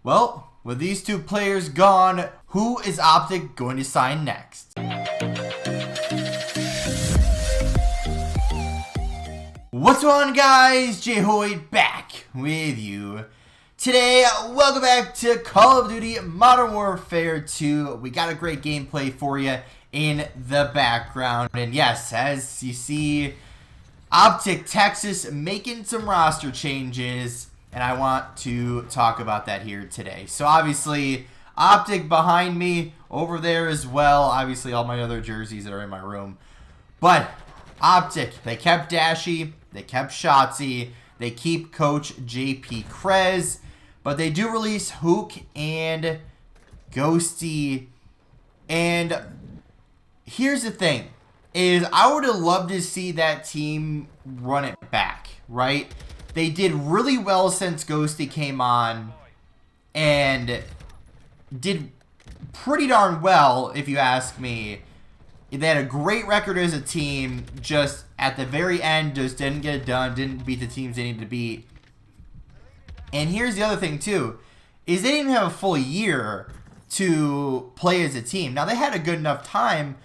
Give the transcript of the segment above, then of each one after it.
Well, with these two players gone, who is OpTic going to sign next? What's going on, guys? J-Hoyd back with you. Today, welcome back to Call of Duty Modern Warfare 2. We got a great gameplay for you in the background. And yes, as you see, OpTic Texas making some roster changes. And I want to talk about that here today. So obviously, OpTic behind me, over there as well. Obviously, all my other jerseys that are in my room. But OpTic, they kept Dashy, they kept Shotzzy, they keep Coach JP Krez, but they do release Hook and Ghosty. And here's the thing, is I would have loved to see that team run it back, right? They did really well since Ghosty came on and did pretty darn well, if you ask me. They had a great record as a team, just at the very end, just didn't get it done, didn't beat the teams they needed to beat. And here's the other thing too, is they didn't have a full year to play as a team. Now they had a good enough time,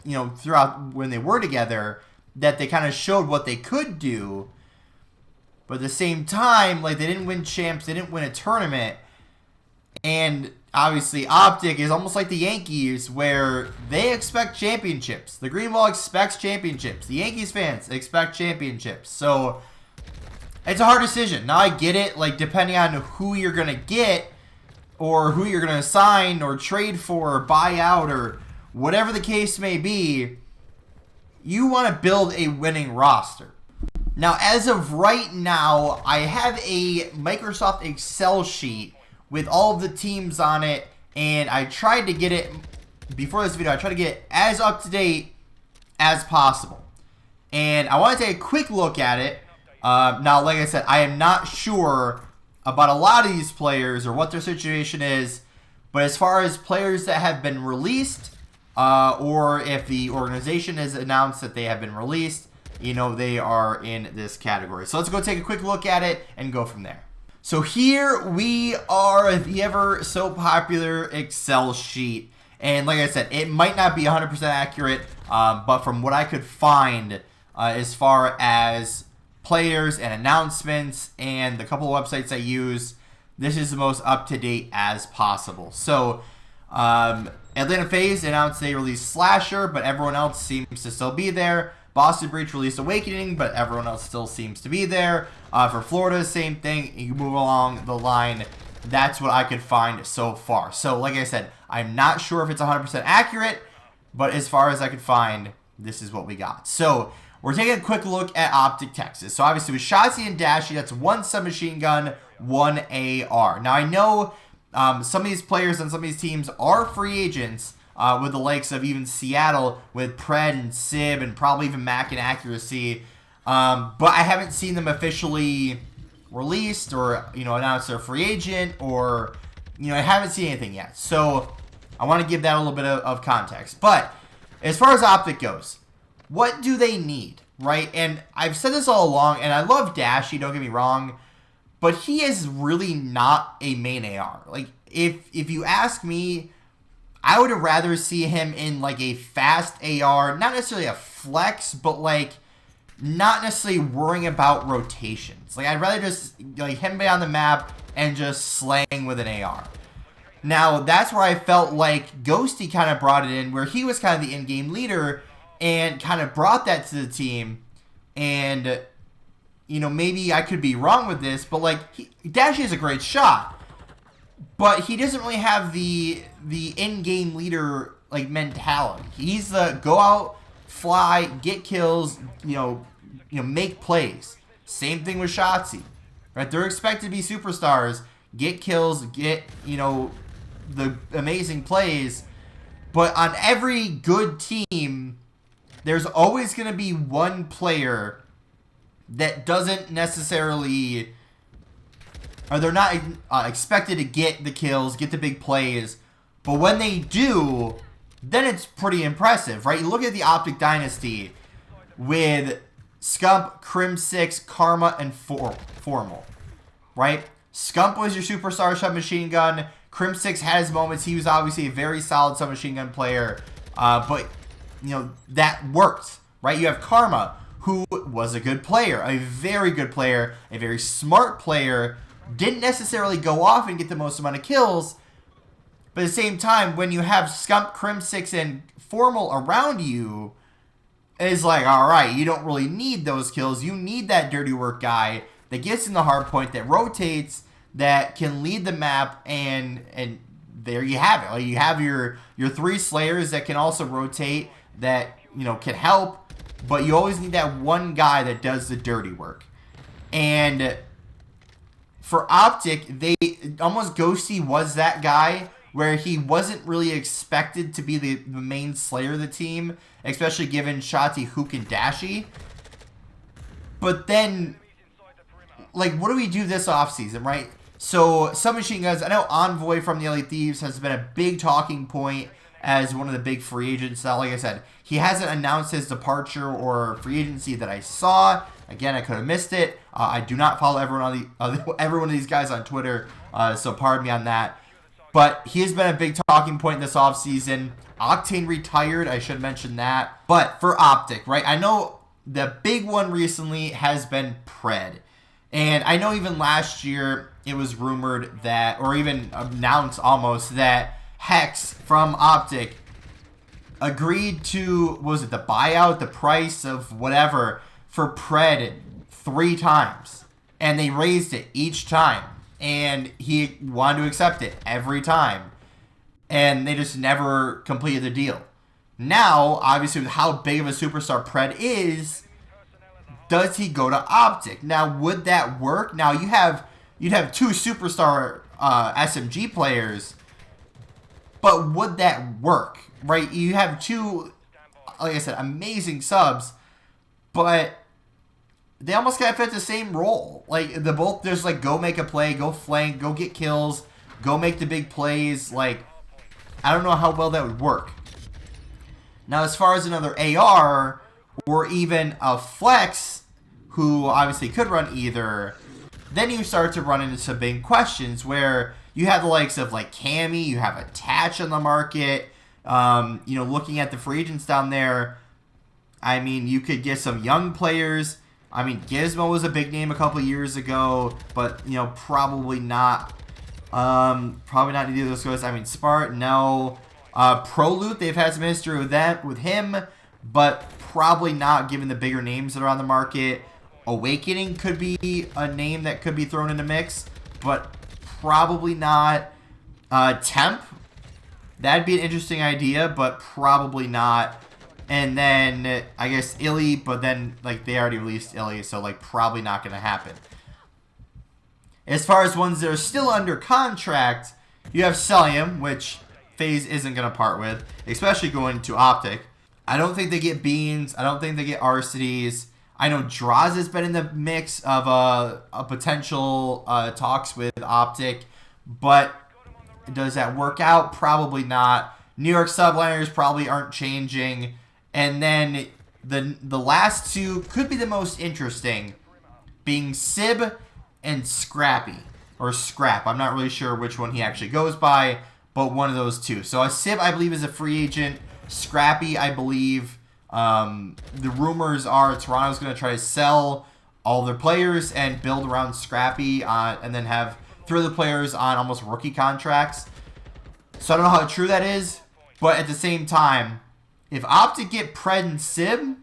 you know, throughout when they were together, that they kind of showed what they could do. But at the same time, like, they didn't win champs, they didn't win a tournament. And obviously, OpTic is almost like the Yankees, where they expect championships. The Green Wall expects championships. The Yankees fans expect championships. So, it's a hard decision. Now, I get it, like, depending on who you're going to get, or who you're going to sign, or trade for, or buy out, or whatever the case may be, you want to build a winning roster. Now, as of right now, I have a Microsoft Excel sheet with all of the teams on it, and I tried to get it, before this video, I tried to get it as up to date as possible. And I want to take a quick look at it. Now, like I said, I am not sure about a lot of these players or what their situation is, but as far as players that have been released, or if the organization has announced that they have been released, you know, they are in this category. So let's go take a quick look at it and go from there. So here we are, the ever so popular Excel sheet. And like I said, it might not be 100% accurate, but from what I could find, as far as players and announcements and the couple of websites I use, this is the most up-to-date as possible. So, Atlanta FaZe announced they released Slasher, but everyone else seems to still be there. Boston Breach released Awakening, but everyone else still seems to be there. For Florida, same thing. You move along the line. That's what I could find so far. So, like I said, I'm not sure if it's 100% accurate, but as far as I could find, this is what we got. So, we're taking a quick look at OpTic Texas. So, obviously, with Shotzzy and Dashy, that's one submachine gun, one AR. Now, I know some of these players on some of these teams are free agents, with the likes of even Seattle with Pred and Sib and probably even Mac and Accuracy. But I haven't seen them officially released or, you know, announced their free agent, or, you know, I haven't seen anything yet. So I want to give that a little bit of context. But as far as OpTic goes, what do they need, right? And I've said this all along, and I love Dashy, don't get me wrong, but he is really not a main AR. Like, if you ask me, I would have rather see him in like a fast AR, not necessarily a flex, but like not necessarily worrying about rotations. Like, I'd rather just like him be on the map and just slaying with an AR. Now, that's where I felt like Ghosty kind of brought it in, where he was kind of the in-game leader and kind of brought that to the team. And, you know, maybe I could be wrong with this, but like, Dashy is a great shot, but he doesn't really have the in-game leader like mentality. He's the go out, fly, get kills, you know, make plays. Same thing with Shotzzy, right? They're expected to be superstars, get kills, get, you know, the amazing plays. But on every good team, there's always going to be one player that doesn't necessarily, or they're not expected to get the kills, get the big plays, but when they do, then it's pretty impressive, right? You look at the OpTic Dynasty with Scump, Crim 6, Karma, and Formal, right? Scump was your superstar submachine gun. Crim6 had his moments. He was obviously a very solid submachine gun player. But, you know, that worked, right? You have Karma, who was a good player, a very good player, a very smart player. Didn't necessarily go off and get the most amount of kills. But at the same time, when you have Scump, Crim6, and Formal around you, it's like, alright, you don't really need those kills. You need that dirty work guy that gets in the hard point, that rotates, that can lead the map, and there you have it. Like, you have your 3 Slayers that can also rotate, that, you know, can help, but you always need that one guy that does the dirty work. And for OpTic, almost Ghosty was that guy, where he wasn't really expected to be the main Slayer of the team, especially given shotzzy, hook, and dashy. But then, like, what do we do this offseason, right? So, submachine guns, I know Envoy from the Elite Thieves has been a big talking point as one of the big free agents. Now, like I said, he hasn't announced his departure or free agency that I saw. Again, I could have missed it. I do not follow every one of these guys on Twitter, so pardon me on that. But he has been a big talking point this offseason. Octane retired, I should mention that. But for OpTic, right, I know the big one recently has been Pred. And I know even last year it was rumored that, or even announced almost, that Hex from OpTic agreed to, what was it, the buyout, the price of whatever, for Pred 3 times. And they raised it each time. And he wanted to accept it every time. And they just never completed the deal. Now, obviously, with how big of a superstar Pred is, does he go to OpTic? Now, would that work? Now, you'd have 2 superstar SMG players, but would that work? Right? You have 2, like I said, amazing subs, but they almost kind of fit the same role. Like, both just like, go make a play, go flank, go get kills, go make the big plays. Like, I don't know how well that would work. Now, as far as another AR, or even a Flex, who obviously could run either, then you start to run into some big questions where you have the likes of like Cammy, you have Attach on the market. You know, looking at the free agents down there, I mean, you could get some young players. I mean, Gizmo was a big name a couple years ago, but, you know, probably not. Probably not either of those guys. I mean, Spart, no. ProLoot, they've had some history with that, with him, but probably not given the bigger names that are on the market. Awakening could be a name that could be thrown in the mix, but probably not. Temp, that'd be an interesting idea, but probably not. And then, I guess, illey, but then, like, they already released illey, so, like, probably not going to happen. As far as ones that are still under contract, you have Celium, which FaZe isn't going to part with, especially going to OpTic. I don't think they get Beans. I don't think they get Arcides. I know Draws has been in the mix of a potential talks with OpTic, but does that work out? Probably not. New York subliners probably aren't changing. And then the last 2 could be the most interesting, being Sib and Scrappy. Or Scrap. I'm not really sure which one he actually goes by, but one of those 2. So a Sib, I believe, is a free agent. Scrappy, I believe, the rumors are Toronto's going to try to sell all their players and build around Scrappy, and then have 3 of the players on almost rookie contracts. So I don't know how true that is, but at the same time, if OpTic get Pred and Sib,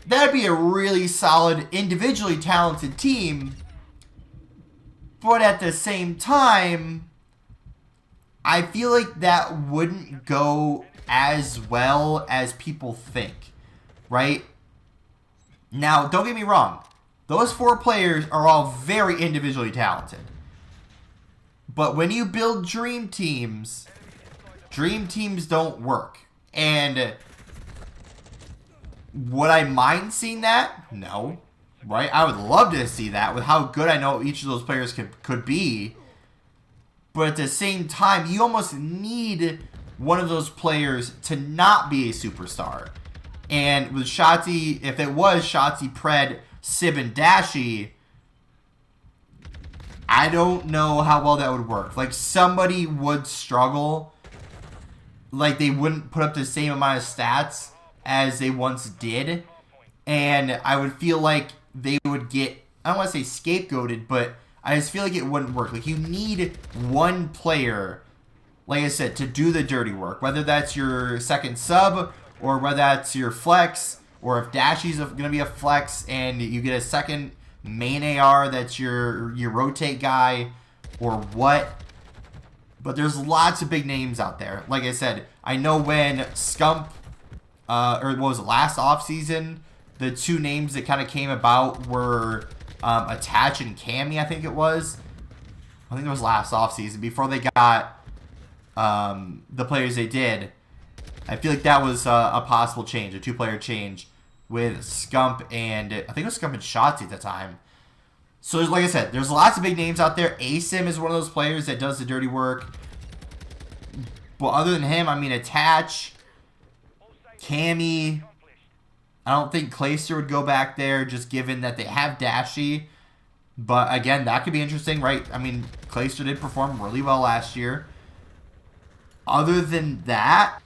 that'd be a really solid, individually talented team. But at the same time, I feel like that wouldn't go as well as people think, right? Now, don't get me wrong. Those 4 players are all very individually talented. But when you build dream teams don't work. And would I mind seeing that? No. Right? I would love to see that with how good I know each of those players could be. But at the same time, you almost need one of those players to not be a superstar. And with shotzzy, if it was shotzzy, Pred, Sib, and dashy, I don't know how well that would work. Like, somebody would struggle. Like, they wouldn't put up the same amount of stats as they once did. And I would feel like they would get, I don't want to say scapegoated, but I just feel like it wouldn't work. Like, you need one player, like I said, to do the dirty work. Whether that's your second sub, or whether that's your flex, or if Dashy's going to be a flex and you get a second main AR that's your rotate guy, or what. But there's lots of big names out there. Like I said, I know when Scump, or what was it, last offseason, the two names that kind of came about were Attach and Cammy, I think it was. I think it was last offseason, before they got the players they did. I feel like that was a possible change, a two-player change with Scump and, I think it was Scump and shotzzy at the time. So, like I said, there's lots of big names out there. Asim is one of those players that does the dirty work. But other than him, I mean, Attach, Cammy, I don't think Clayster would go back there, just given that they have Dashy. But again, that could be interesting, right? I mean, Clayster did perform really well last year. Other than that,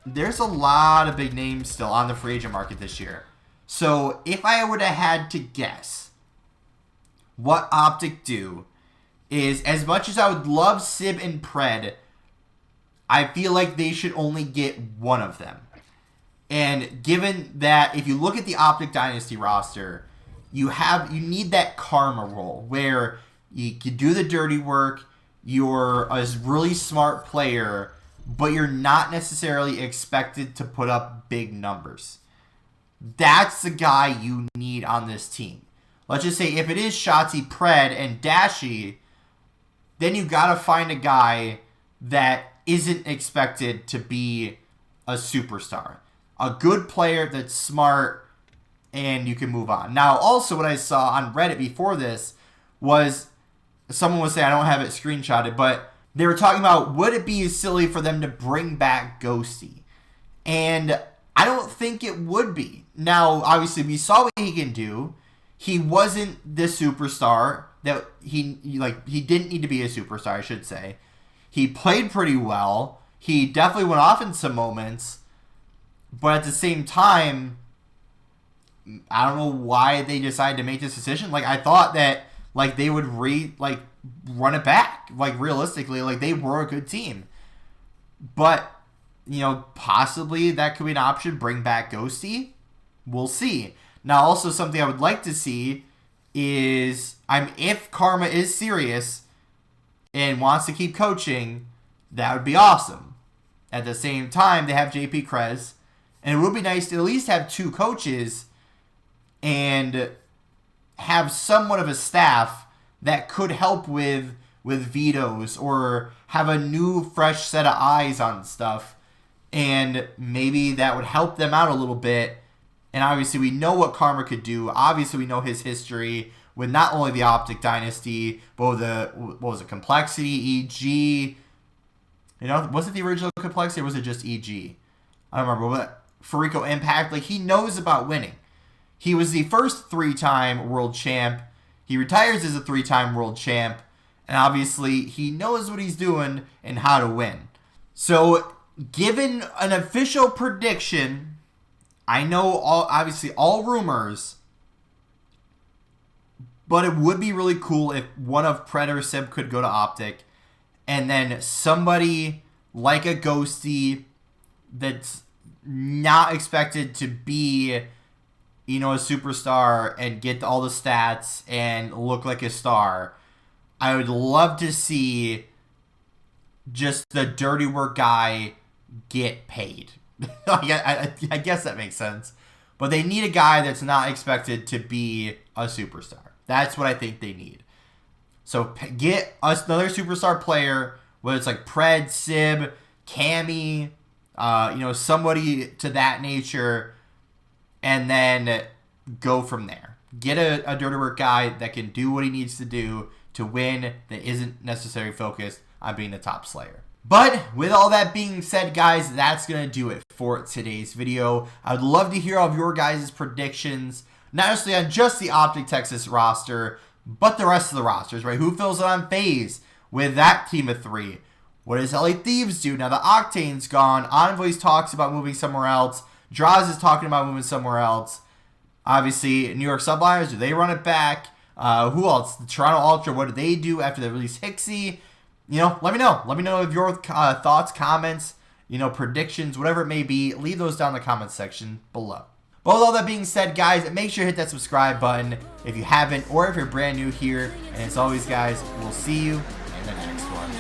there's a lot of big names still on the free agent market this year. So if I would have had to guess, what OpTic do is, as much as I would love Sib and Pred, I feel like they should only get one of them. And given that, if you look at the OpTic Dynasty roster, you need that karma role where you can do the dirty work, you're a really smart player, but you're not necessarily expected to put up big numbers. That's the guy you need on this team. Let's just say if it is shotzzy, Pred, and Dashy, then you gotta find a guy that isn't expected to be a superstar. A good player that's smart, and you can move on. Now, also what I saw on Reddit before this was, someone was saying, I don't have it screenshotted, but they were talking about, would it be silly for them to bring back Ghosty? And I don't think it would be. Now, obviously, we saw what he can do. He wasn't the superstar that he didn't need to be a superstar, I should say. He played pretty well. He definitely went off in some moments. But at the same time, I don't know why they decided to make this decision. Like, I thought that, like, they would run it back. Like, realistically, like, they were a good team. But, you know, possibly that could be an option. Bring back Ghosty. We'll see. Now, also something I would like to see is, if Karma is serious and wants to keep coaching, that would be awesome. At the same time, they have JP Krez, and it would be nice to at least have two coaches and have somewhat of a staff that could help with vetoes, or have a new fresh set of eyes on stuff, and maybe that would help them out a little bit. And obviously we know what Karma could do. Obviously we know his history with not only the OpTic Dynasty, but what was it, Complexity, EG. You know, was it the original Complexity, or was it just EG? I don't remember. But Farico Impact, like, he knows about winning. He was the first 3-time world champ. He retires as a 3-time world champ. And obviously he knows what he's doing and how to win. So, given an official prediction, I know obviously all rumors, but it would be really cool if one of Pred or Sib could go to OpTic, and then somebody like a Ghosty that's not expected to be, you know, a superstar and get all the stats and look like a star. I would love to see just the dirty work guy get paid. I guess that makes sense. But they need a guy that's not expected to be a superstar. That's what I think they need. So get us another superstar player, whether it's like Pred, Sib, Cammy, you know, somebody to that nature, and then go from there. Get a dirty work guy that can do what he needs to do to win, that isn't necessarily focused on being a top slayer. But with all that being said, guys, that's going to do it for today's video. I would love to hear all of your guys' predictions, not necessarily on just the OpTic Texas roster, but the rest of the rosters, right? Who fills it on faze with that team of 3? What does LA Thieves do? Now the Octane's gone. Envoys talks about moving somewhere else. Draws is talking about moving somewhere else. Obviously, New York Subliners, do they run it back? Who else? The Toronto Ultra, what do they do after they release Hixie? You know, let me know. Let me know if your thoughts, comments, you know, predictions, whatever it may be. Leave those down in the comments section below. But with all that being said, guys, make sure to hit that subscribe button if you haven't, or if you're brand new here. And as always, guys, we'll see you in the next one.